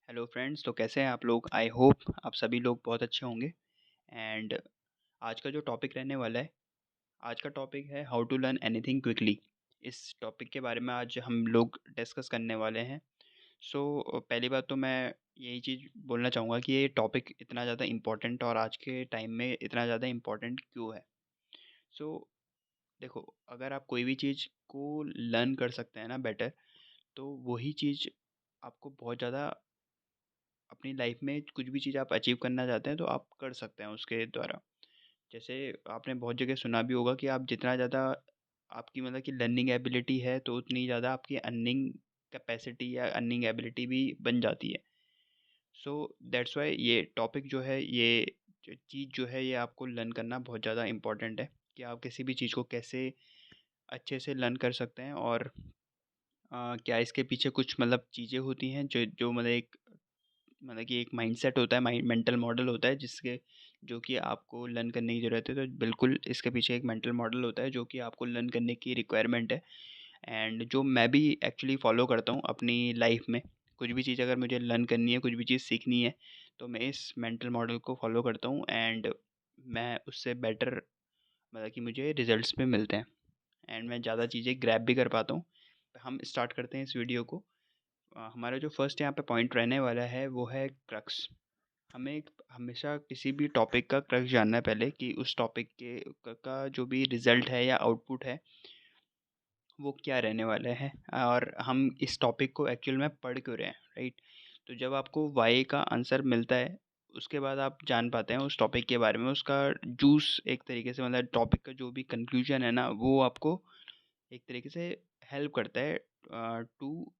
Hello friends, तो कैसे हैं आप लोग? आई होप आप सभी लोग बहुत अच्छे होंगे। एंड आज का जो टॉपिक रहने वाला है, आज का टॉपिक है how to learn anything quickly. इस टॉपिक के बारे में आज हम लोग डिस्कस करने वाले हैं। पहली बात तो मैं यही चीज़ बोलना चाहूँगा कि ये टॉपिक इतना ज़्यादा इम्पोर्टेंट और आज के टाइम में इतना ज़्यादा इम्पोर्टेंट क्यों है। सो देखो, अगर आप कोई भी चीज़ को लर्न कर सकते हैं ना बेटर, तो वही चीज़ आपको बहुत ज़्यादा अपनी लाइफ में कुछ भी चीज़ आप अचीव करना चाहते हैं तो आप कर सकते हैं उसके द्वारा। जैसे आपने बहुत जगह सुना भी होगा कि आप जितना ज़्यादा आपकी मतलब कि लर्निंग एबिलिटी है तो उतनी ज़्यादा आपकी अर्निंग कैपेसिटी या अर्निंग एबिलिटी भी बन जाती है। सो दैट्स वाई ये टॉपिक जो है, ये जो चीज़ जो है, ये आपको लर्न करना बहुत ज़्यादा इम्पोर्टेंट है कि आप किसी भी चीज़ को कैसे अच्छे से लर्न कर सकते हैं। और क्या इसके पीछे कुछ मतलब चीज़ें होती हैं जो जो मतलब कि एक माइंडसेट होता है, माइंड मेंटल मॉडल होता है जिसके जो कि आपको लर्न करने की ज़रूरत है। तो बिल्कुल इसके पीछे एक मेंटल मॉडल होता है जो कि आपको लर्न करने की रिक्वायरमेंट है। एंड जो मैं भी एक्चुअली फ़ॉलो करता हूँ अपनी लाइफ में, कुछ भी चीज़ अगर मुझे लर्न करनी है, कुछ भी चीज़ सीखनी है, तो मैं इस मेंटल मॉडल को फ़ॉलो करता हूँ। एंड मैं उससे बेटर मतलब कि मुझे रिजल्ट्स भी मिलते हैं एंड मैं ज़्यादा चीज़ें ग्रैब भी कर पाता हूँ। हम स्टार्ट करते हैं इस वीडियो को। हमारा जो फर्स्ट यहाँ पे पॉइंट रहने वाला है वो है क्रक्स। हमें हमेशा किसी भी टॉपिक का क्रक्स जानना है पहले कि उस टॉपिक के का जो भी रिजल्ट है या आउटपुट है वो क्या रहने वाला है और हम इस टॉपिक को एक्चुअल में पढ़ क्यों रहे हैं, राइट। तो जब आपको वाई का आंसर मिलता है उसके बाद आप जान पाते हैं उस टॉपिक के बारे में, उसका जूस एक तरीके से, मतलब टॉपिक का जो भी कंक्लूजन है ना, वो आपको एक तरीके से हेल्प करता है to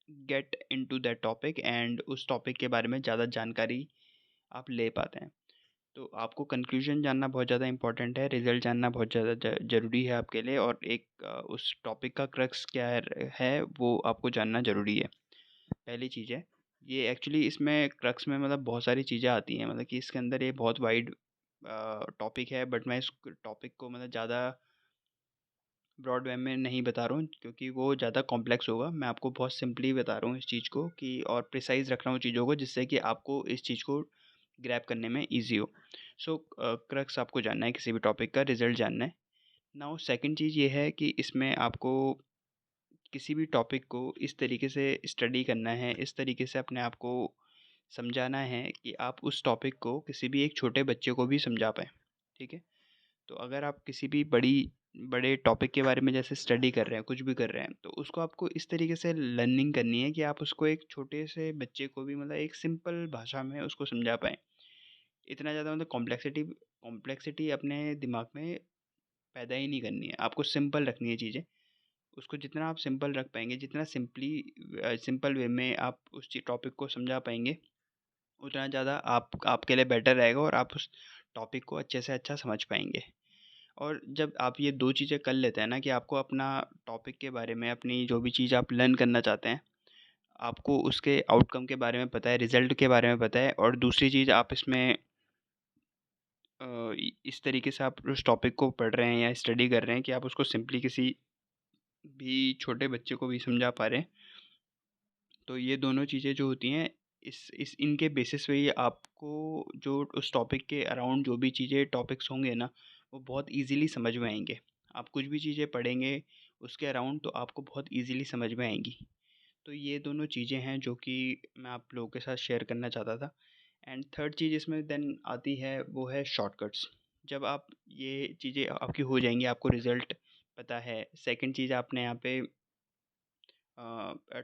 get into that topic and उस टॉपिक के बारे में ज़्यादा जानकारी आप ले पाते हैं। तो आपको कंक्लूजन जानना बहुत ज़्यादा इंपॉर्टेंट है, रिजल्ट जानना बहुत ज़्यादा ज़रूरी है आपके लिए, और एक उस टॉपिक का क्रक्स क्या है वो आपको जानना ज़रूरी है। पहली चीज़ है ये, एक्चुअली इसमें क्रक्स में मतलब बहुत सारी चीज़ें आती हैं, मतलब कि इसके अंदर ये बहुत वाइड टॉपिक है, बट मैं इस टॉपिक को मतलब ज़्यादा ब्रॉड वे में नहीं बता रहा हूँ क्योंकि वो ज़्यादा कॉम्प्लेक्स होगा। मैं आपको बहुत सिंपली बता रहा हूँ इस चीज़ को कि, और प्रिसाइज़ रख रहा हूँ चीज़ों को जिससे कि आपको इस चीज़ को ग्रैब करने में ईज़ी हो। क्रक्स आपको जानना है, किसी भी टॉपिक का रिज़ल्ट जानना है। नाउ सेकंड चीज़ ये है कि इसमें आपको किसी भी टॉपिक को इस तरीके से स्टडी करना है, इस तरीके से अपने आप को समझाना है कि आप उस टॉपिक को किसी भी एक छोटे बच्चे को भी समझा पाएँ, ठीक है? तो अगर आप किसी भी बड़े टॉपिक के बारे में जैसे स्टडी कर रहे हैं, कुछ भी कर रहे हैं, तो उसको आपको इस तरीके से लर्निंग करनी है कि आप उसको एक छोटे से बच्चे को भी मतलब एक सिंपल भाषा में उसको समझा पाएँ। इतना ज़्यादा मतलब कॉम्प्लेक्सिटी अपने दिमाग में पैदा ही नहीं करनी है, आपको सिंपल रखनी है चीज़ें। उसको जितना आप सिंपल रख पाएँगे, जितना सिंपल वे में आप उस टॉपिक को समझा पाएँगे, उतना ज़्यादा आप आपके लिए बेटर रहेगा और आप उस टॉपिक को अच्छे से अच्छा समझ पाएँगे। और जब आप ये 2 चीज़ें कर लेते हैं ना कि आपको अपना टॉपिक के बारे में, अपनी जो भी चीज़ आप लर्न करना चाहते हैं, आपको उसके आउटकम के बारे में पता है, रिज़ल्ट के बारे में पता है, और दूसरी चीज़ आप इसमें इस तरीके से आप उस टॉपिक को पढ़ रहे हैं या स्टडी कर रहे हैं कि आप उसको सिंपली किसी भी छोटे बच्चे को भी समझा पा रहे हैं। तो ये दोनों चीज़ें जो होती हैं, इस इनके बेसिस पे ही आपको जो उस टॉपिक के अराउंड जो भी चीज़ें टॉपिक्स होंगे ना, वो बहुत ईज़िली समझ में आएँगे। आप कुछ भी चीज़ें पढ़ेंगे उसके अराउंड तो आपको बहुत ईज़िली समझ में आएँगी। तो ये दोनों चीज़ें हैं जो कि मैं आप लोगों के साथ शेयर करना चाहता था। एंड थर्ड चीज़ इसमें देन आती है वो है शॉर्टकट्स। जब आप ये चीज़ें आपकी हो जाएँगी, आपको रिज़ल्ट पता है, सेकंड चीज़ आपने यहाँ पे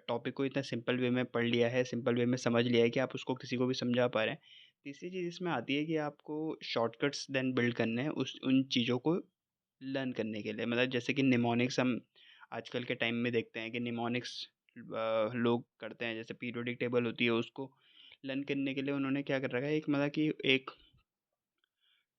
टॉपिक को इतना सिंपल वे में पढ़ लिया है, सिंपल वे में समझ लिया है कि आप उसको किसी को भी समझा पा रहे हैं। तीसरी चीज़ इसमें आती है कि आपको शॉर्टकट्स देन बिल्ड करने हैं उस उन चीज़ों को लर्न करने के लिए। मतलब जैसे कि निमोनिक्स हम आजकल के टाइम में देखते हैं कि निमोनिक्स लोग करते हैं, जैसे पीरियोडिक टेबल होती है उसको लर्न करने के लिए उन्होंने क्या कर रखा है, एक मतलब कि एक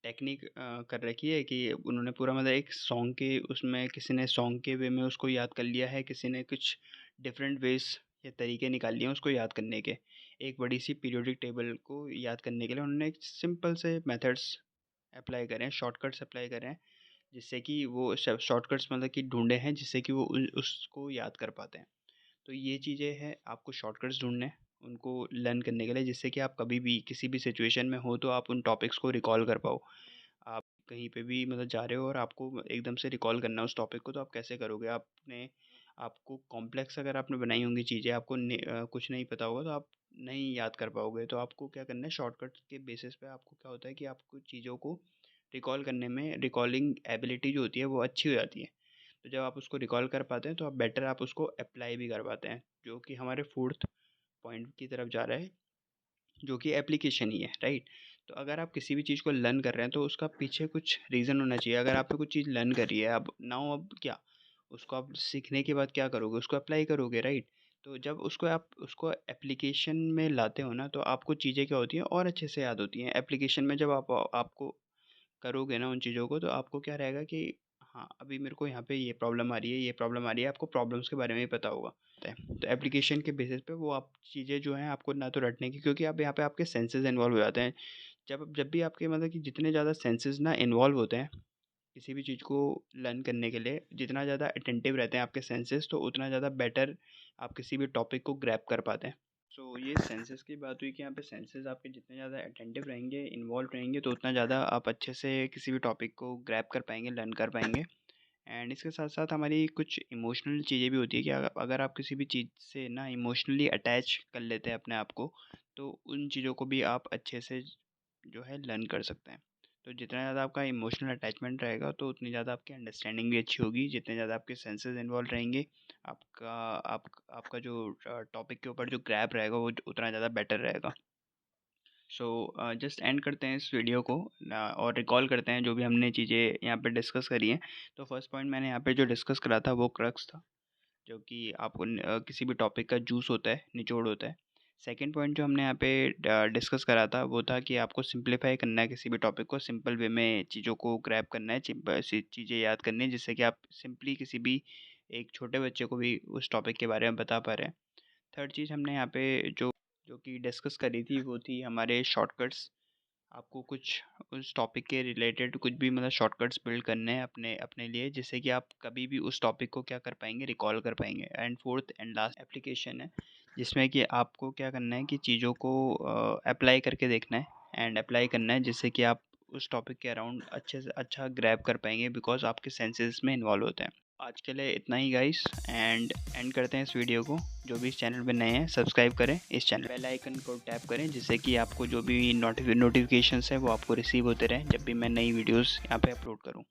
टेक्निक कर रखी है कि उन्होंने पूरा मतलब एक सॉन्ग के उसमें किसी ने सॉन्ग के वे में उसको याद कर लिया है, किसी ने कुछ डिफरेंट वेज या तरीके निकाल लिए हैं उसको याद करने के। एक बड़ी सी पीरियोडिक टेबल को याद करने के लिए उन्होंने एक सिंपल से मेथड्स अप्लाई करें, शॉर्टकट्स अप्लाई करें, जिससे कि वो शॉर्टकट्स मतलब कि ढूंढे हैं जिससे कि वो उसको याद कर पाते हैं। तो ये चीज़ें हैं, आपको शॉर्टकट्स ढूंढने हैं। उनको लर्न करने के लिए, जिससे कि आप कभी भी किसी भी सिचुएशन में हो तो आप उन टॉपिक्स को रिकॉल कर पाओ। आप कहीं पे भी मतलब जा रहे हो और आपको एकदम से रिकॉल करना है उस टॉपिक को, तो आप कैसे करोगे? आपको कॉम्प्लेक्स अगर आपने बनाई होंगी चीज़ें, आपको कुछ नहीं पता होगा तो आप नहीं याद कर पाओगे। तो आपको क्या करना है, शॉर्टकट के बेसिस पे आपको क्या होता है कि आपको चीज़ों को रिकॉल करने में रिकॉलिंग एबिलिटी जो होती है वो अच्छी हो जाती है। तो जब आप उसको रिकॉल कर पाते हैं तो आप बेटर आप उसको अप्लाई भी कर पाते हैं, जो कि हमारे फोर्थ पॉइंट की तरफ जा रहा है, जो कि एप्लीकेशन ही है, राइट? तो अगर आप किसी भी चीज़ को लर्न कर रहे हैं तो उसका पीछे कुछ रीज़न होना चाहिए। अगर आपने कुछ चीज़ लर्न करी है, अब क्या उसको आप सीखने के बाद क्या करोगे? उसको अप्लाई करोगे, राइट? तो जब उसको एप्लीकेशन में लाते हो ना, तो आपको चीज़ें क्या होती हैं और अच्छे से याद होती हैं। एप्लीकेशन में जब आपको करोगे ना उन चीज़ों को, तो आपको क्या रहेगा कि हाँ, अभी मेरे को यहाँ पे ये प्रॉब्लम आ रही है, ये प्रॉब्लम आ रही है, आपको प्रॉब्लम्स के बारे में ही पता होगा। तो एप्लीकेशन के बेसिस पे वो आप चीज़ें जो हैं आपको ना तो रटने की, क्योंकि आप यहाँ पे आपके सेंसेस इन्वॉल्व हो जाते हैं। जब भी आपके मतलब कि जितने ज़्यादा सेंसेस ना इन्वॉल्व होते हैं किसी भी चीज़ को लर्न करने के लिए, जितना ज़्यादा अटेंटिव रहते हैं आपके सेंसेस, तो उतना ज़्यादा बेटर आप किसी भी टॉपिक को ग्रैब कर पाते हैं। सो ये सेंसेस की बात हुई कि यहाँ पे सेंसेस आपके जितने ज़्यादा अटेंटिव रहेंगे, इन्वॉल्व रहेंगे, तो उतना ज़्यादा आप अच्छे से किसी भी टॉपिक को ग्रैब कर पाएंगे, लर्न कर पाएंगे। एंड इसके साथ साथ हमारी कुछ इमोशनल चीज़ें भी होती है कि अगर आप किसी भी चीज़ से ना इमोशनली अटैच कर लेते हैं अपने आप को, तो उन चीज़ों को भी आप अच्छे से जो है लर्न कर सकते हैं। तो जितना ज़्यादा आपका इमोशनल अटैचमेंट रहेगा तो उतनी ज़्यादा आपकी अंडरस्टैंडिंग भी अच्छी होगी, जितने ज़्यादा आपके सेंसेस इन्वॉल्व रहेंगे, आपका आपका जो टॉपिक के ऊपर जो ग्रैब रहेगा वो उतना ज़्यादा बेटर रहेगा। सो जस्ट एंड करते हैं इस वीडियो को और रिकॉल करते हैं जो भी हमने चीज़ें यहाँ पे डिस्कस करी हैं। तो फर्स्ट पॉइंट मैंने यहाँ पे जो डिस्कस करा था वो क्रक्स था, जो कि आपको किसी भी टॉपिक का जूस होता है, निचोड़ होता है। सेकंड पॉइंट जो हमने यहाँ पे डिस्कस करा था वो था कि आपको सिंप्लीफाई करना है किसी भी टॉपिक को, सिंपल वे में चीज़ों को ग्रैब करना है, ऐसी चीज़ें याद करनी है जिससे कि आप सिंपली किसी भी एक छोटे बच्चे को भी उस टॉपिक के बारे में बता पा रहे हैं। थर्ड चीज़ हमने यहाँ पे जो कि डिस्कस करी थी वो थी हमारे शॉर्टकट्स। आपको कुछ उस टॉपिक के रिलेटेड कुछ भी मतलब शॉर्टकट्स बिल्ड करने हैं अपने अपने लिए, जिससे कि आप कभी भी उस टॉपिक को क्या कर पाएंगे, रिकॉल कर पाएंगे। And fourth and last application है, जिसमें कि आपको क्या करना है कि चीज़ों को अप्लाई करके देखना है एंड अप्लाई करना है, जिससे कि आप उस टॉपिक के अराउंड अच्छे से अच्छा ग्रैब कर पाएंगे, बिकॉज आपके सेंसेस में इन्वॉल्व होते हैं। आज के लिए इतना ही गाइस, एंड एंड करते हैं इस वीडियो को। जो भी इस चैनल पे नए हैं सब्सक्राइब करें, इस चैनल बेल आइकन को टैप करें, जिससे कि आपको जो भी नोटिफिकेशंस है वो आपको रिसीव होते रहें जब भी मैं नई वीडियोस यहाँ पे अपलोड करूँ।